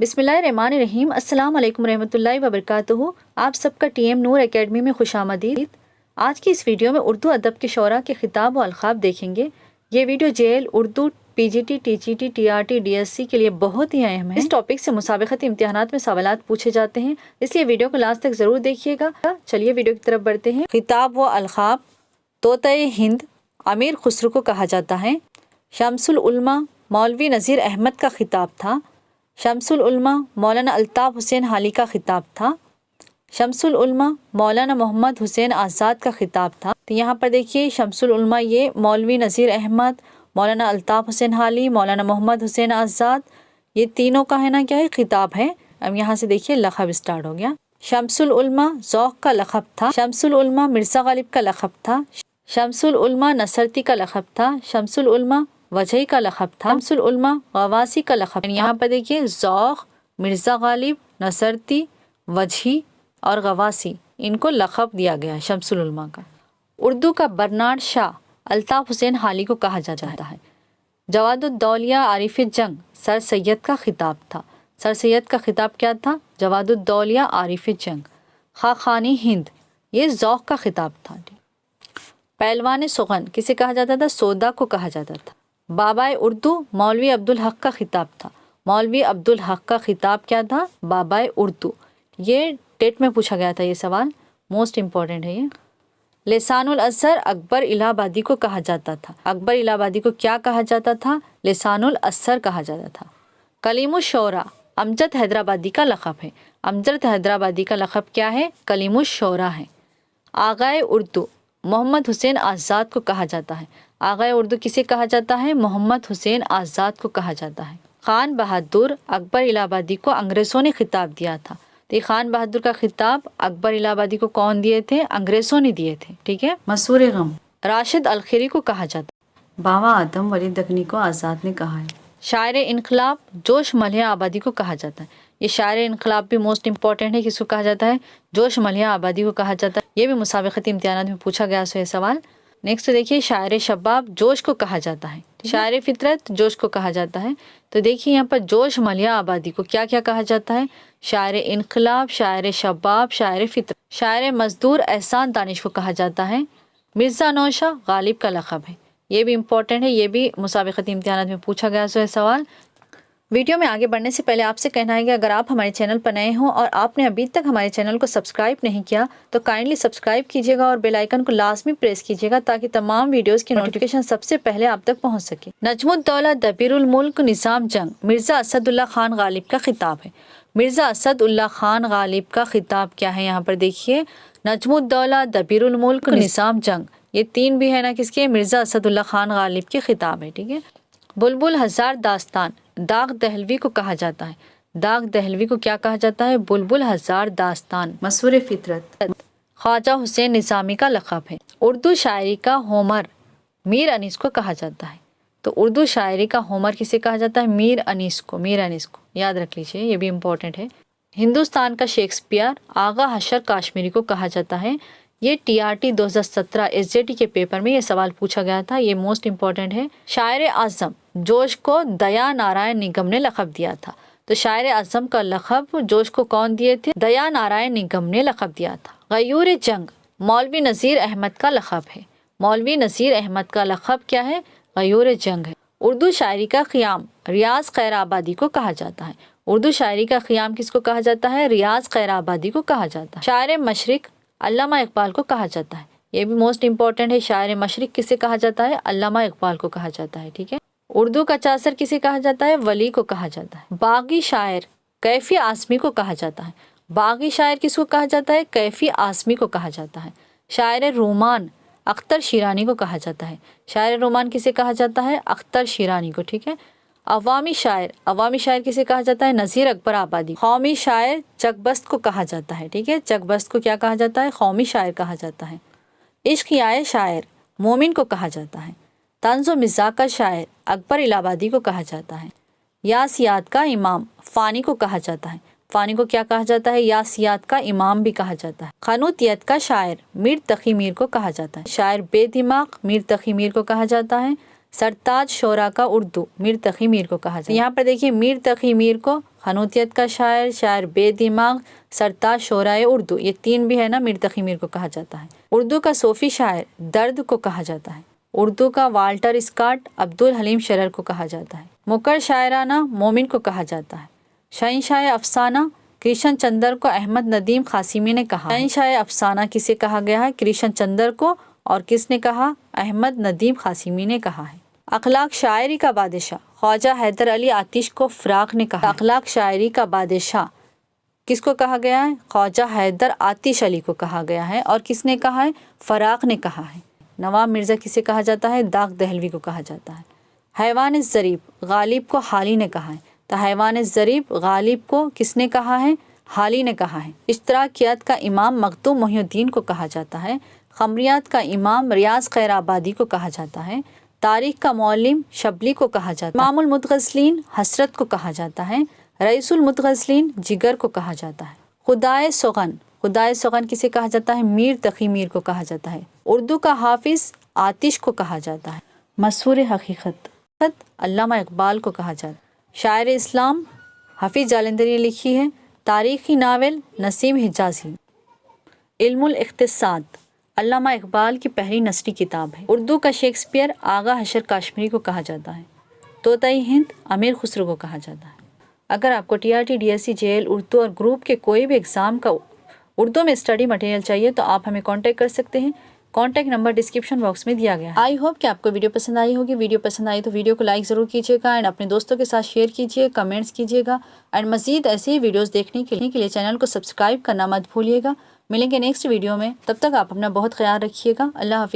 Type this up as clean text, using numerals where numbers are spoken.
बिस्मिल्लाहिर्रहमानिर्रहीम। अस्सलाम वालेकुम रहमतुल्लाहि व बरकातुहू। आप सबका TM नूर एकेडमी में खुशामदीद। आज की इस वीडियो में उर्दू अदब के शोरा के खिताब व अलक़ाब देखेंगे। ये video JL Urdu PGT TGT TRT DSC के लिए बहुत ही अहम है। इस टॉपिक से मुसाबिक़ती इम्तिहानात में सवालात पूछे जाते हैं, इसलिए वीडियो को लास्ट तक ज़रूर देखिएगा। चलिए वीडियो की तरफ बढ़ते हैं। खिताब व अलक़ाब। तोता हिंद अमीर खुसरो को कहा जाता है। शम्सुल उलमा मौलवी नज़ीर अहमद का खिताब था। शम्सुल उलमा मौलाना अल्ताफ़ हुसैन हाली का खिताब था। शम्सुल उलमा मौलाना मोहम्मद हुसैन आज़ाद का खिताब था। तो यहाँ पर देखिए शम्सुल उलमा ये मौलवी नज़ीर अहमद, मौलाना अल्ताफ़ हुसैन हाली, मौलाना मोहम्मद हुसैन आज़ाद, ये तीनों का है ना क्या है खिताब है। अब यहाँ से देखिए लक़ब स्टार्ट हो गया। शम्सुल उलमा ज़ौक़ का लक़ब था। शम्सुल उलमा मिर्ज़ा गालिब का लक़ब था। शम्सुल उलमा नसरती का लक़ब था। शम्सुल उलमा वजही का लक़ब था। शम्सुल उलमा गवासी का लक़ब। यहाँ पर देखिए ज़ौक़, मिर्ज़ा गालिब, नसरती, वजही और गवासी, इनको लक़ब दिया गया है शम्सुल उलमा का। उर्दू का बर्नार्ड शाह अल्ताफ़ हुसैन हाली को कहा जाता है। जवादुद्दौलिया आरिफ़ जंग सर सैयद का खिताब था। सर सैयद का खिताब क्या था? जवादुद्दौलिया आरिफ़ जंग। खाखानी हिंद ये ज़ौक़ का खिताब था। पहलवान सुगन किसे कहा जाता था? सोदा को कहा जाता था। बाबाए उर्दू मौलवी अब्दुल हक का खिताब था। मौलवी अब्दुल हक का खिताब क्या था? बाबाए उर्दू। ये टेट में पूछा गया था, ये सवाल मोस्ट इम्पॉर्टेंट है ये। लिसानुल असर अकबर इलाहाबादी को कहा जाता था। अकबर इलाहाबादी को क्या कहा जाता था? लिसानुल असर कहा जाता था। कलीमुश शोरा अमजद हैदराबादी का लक़ब है। अमजद हैदराबादी का लक़ब क्या है? कलीमुश शोरा है। आगाए उर्दू मोहम्मद हुसैन आज़ाद को कहा जाता है। आगाए उर्दू किसे कहा जाता है? मोहम्मद हुसैन आज़ाद को कहा जाता है। खान बहादुर अकबर इलाहाबादी को अंग्रेज़ों ने खिताब दिया था। तो खान बहादुर का खिताब अकबर इलाहाबादी को कौन दिए थे? अंग्रेज़ों ने दिए थे। ठीक है। मसूर गम राशिद अलखीरी को कहा जाता है। बाबा आदम वली दगनी को आज़ाद ने कहा है। शायर इनकलाब जोश मलिया आबादी को कहा जाता है। ये शायर इनकलाब भी मोस्ट इंपॉर्टेंट है। किसको कहा जाता है? जोश मलिया आबादी को कहा जाता है। ये भी मुसाबिक़ती इम्तिहानात में पूछा गया है सवाल। नेक्स्ट देखिए शायर शबाब जोश को कहा जाता है। शायर फितरत जोश को कहा जाता है। तो देखिए यहाँ पर जोश मलिया आबादी को क्या क्या कहा जाता है? शायर इनकलाब, शायर शबाब, शायर फितरत। शायर मजदूर एहसान दानिश को कहा जाता है। मिर्ज़ा नौशा गालिब का लक़ब है। ये भी इम्पॉर्टेंट है, ये भी मुसाबिक़ती इम्तिहानात में पूछा गया है सवाल। वीडियो में आगे बढ़ने से पहले आपसे कहना है कि अगर आप हमारे चैनल पर नए हों और आपने अभी तक हमारे चैनल को सब्सक्राइब नहीं किया तो काइंडली सब्सक्राइब कीजिएगा और बेल आइकन को लाजमी प्रेस कीजिएगा ताकि तमाम वीडियोस की नोटिफिकेशन सबसे पहले आप तक पहुंच सके। नजमुद्दौला दबीरुल मुल्क निज़ाम जंग मिर्ज़ा असदुल्ला खान गालिब का खिताब है। मिर्ज़ा असदुल्ला खान गालिब का खिताब क्या है? यहाँ पर देखिए नजमुद्दौला दबीरुल मुल्क निज़ाम जंग, ये तीन भी है ना किसके? मिर्ज़ा असदुल्ला खान गालिब के खिताब है। ठीक है। बुलबुल हज़ार दास्तान दाग दहलवी को कहा जाता है। दाग दहलवी को क्या कहा जाता है? बुलबुल हज़ार दास्तान। मसूर फितरत ख्वाजा हुसैन निज़ामी का लक़ब है। उर्दू शायरी का होमर मीर अनीस को कहा जाता है। तो उर्दू शायरी का होमर किसे कहा जाता है? मीर अनीस को। मीर अनीस को याद रख लीजिए, ये भी इम्पोर्टेंट है। हिंदुस्तान का शेक्सपियर आगा हशर काश्मीरी को कहा जाता है। ये TRT 2017 SJT के पेपर में ये सवाल पूछा गया था, ये मोस्ट इम्पॉर्टेंट है। शायर आज़म जोश को दया नारायण निगम ने लक़ब दिया था। तो शायर आज़म का लक़ब जोश को कौन दिए थे? दया नारायण निगम ने लक़ब दिया था। गयूर जंग मौलवी नज़ीर अहमद का लक़ब है। मौलवी नज़ीर अहमद का लक़ब क्या है? गयूर जंग है। उर्दू शायरी का क़ियाम रियाज़ खैराबादी को कहा जाता है। उर्दू शायरी का क़ियाम किसको कहा जाता है? रियाज़ खैराबादी को कहा जाता है। शायर मशरिक़ अल्लामा इकबाल को कहा जाता है। ये भी मोस्ट इम्पॉर्टेंट है। शायर मशरिक़ किसे कहा जाता है? अल्लामा इकबाल को कहा जाता है। ठीक है। उर्दू का चासर किसे कहा जाता है? वली को कहा जाता है। बागी शायर कैफ़ी आसमी को कहा जाता है। बागी शायर किसको कहा जाता है? कैफ़ी आसमी को कहा जाता है। शायर रोमान अख्तर शिरानी को कहा जाता है। शायर रोमान किसे कहा जाता है? अख्तर शिरानी को। ठीक है। अवामी शायर किसे कहा जाता है? नज़ीर अकबर आबादी। कौमी शायर चकबस्त को कहा जाता है। ठीक है। चकबस्त को क्या कहा जाता है? कौमी शायर कहा जाता है। इश्क याए शायर मोमिन को कहा जाता है। तंज़ो मिज़ाह का शायर अकबर इलाहाबादी को कहा जाता है। यासियात का इमाम फ़ानी को कहा जाता है। फ़ानी को क्या कहा जाता है? यासियात का इमाम भी कहा जाता है। खनूतियत का शायर मीर तक़ी मीर को कहा जाता है। शायर बेदिमाग मीर तक़ी मीर को कहा जाता है। सरताज शोरा का उर्दू मीर तक़ी मीर को कहा जाता है। यहाँ पर देखिए मीर तक़ी मीर को حنوتیت کا شاعر، شاعر بے دماغ، سرتاج شعرائے اردو، یہ 3 بھی ہے نا، میر تقی میر کو کہا جاتا ہے۔ اردو کا صوفی شاعر درد کو کہا جاتا ہے۔ اردو کا والٹر اسکاٹ عبدالحلیم شرر کو کہا جاتا ہے۔ مکر شاعرانہ مومن کو کہا جاتا ہے۔ شہنشاہ افسانہ کرشن چندر کو احمد ندیم قاسمی نے کہا ہے۔ شہنشاہ افسانہ کسے کہا گیا ہے؟ کرشن چندر کو، اور کس نے کہا؟ احمد ندیم قاسمی نے کہا ہے۔ اخلاق شاعری کا بادشاہ خواجہ حیدر علی آتش کو فراق نے کہا۔ اخلاق شاعری کا بادشاہ کس کو کہا گیا ہے؟ خواجہ حیدر آتش علی کو کہا گیا ہے، اور کس نے کہا ہے؟ فراق نے کہا ہے۔ نواب مرزا کسے کہا جاتا ہے؟ داغ دہلوی کو کہا جاتا ہے۔ حیوان ظریف غالب کو حالی نے کہا ہے، تو حیوان ظریف غالب کو کس نے کہا ہے؟ حالی نے کہا ہے۔ اشتراکیات کا امام مخدوم محی الدین کو کہا جاتا ہے۔ خمریات کا امام ریاض خیر آبادی کو کہا جاتا ہے۔ تاریخ کا معلم شبلی کو کہا جاتا ہے۔ امام المتغزلین حسرت کو کہا جاتا ہے۔ رئیس المتغزلین جگر کو کہا جاتا ہے۔ خدائے سخن خدائے سخن کسے کہا جاتا ہے؟ میر تقی میر کو کہا جاتا ہے۔ اردو کا حافظ آتش کو کہا جاتا ہے۔ مسور حقیقت علامہ اقبال کو کہا جاتا ہے۔ شاعر اسلام حفیظ جالندھری نے لکھی ہے۔ تاریخی ناول نسیم حجازی۔ علم الاقتصاد علامہ اقبال کی پہلی نثری کتاب ہے۔ اردو کا شیکسپیئر آغا حشر کاشمیری کو کہا جاتا ہے۔ طوطئ ہند امیر خسرو کو کہا جاتا ہے۔ اگر آپ کو TRT DSC JL اردو اور گروپ کے کوئی بھی ایگزام کا اردو میں اسٹڈی مٹیریل چاہیے تو آپ ہمیں کانٹیکٹ کر سکتے ہیں۔ کانٹیکٹ نمبر ڈسکرپشن باکس میں دیا گیا ہے۔ آئی ہوپ کہ آپ کو ویڈیو پسند آئی ہوگی۔ ویڈیو پسند آئی تو ویڈیو کو لائک ضرور کیجیے گا، اینڈ اپنے دوستوں کے ساتھ شیئر کیجیے، کمنٹس کیجیے گا، اینڈ مزید ایسے ہی ویڈیوز دیکھنے کے لیے چینل کو سبسکرائب کرنا مت بھولیے گا۔ ملیں گے نیکسٹ ویڈیو میں، تب تک آپ اپنا بہت خیال رکھیے گا۔ اللہ حافظ۔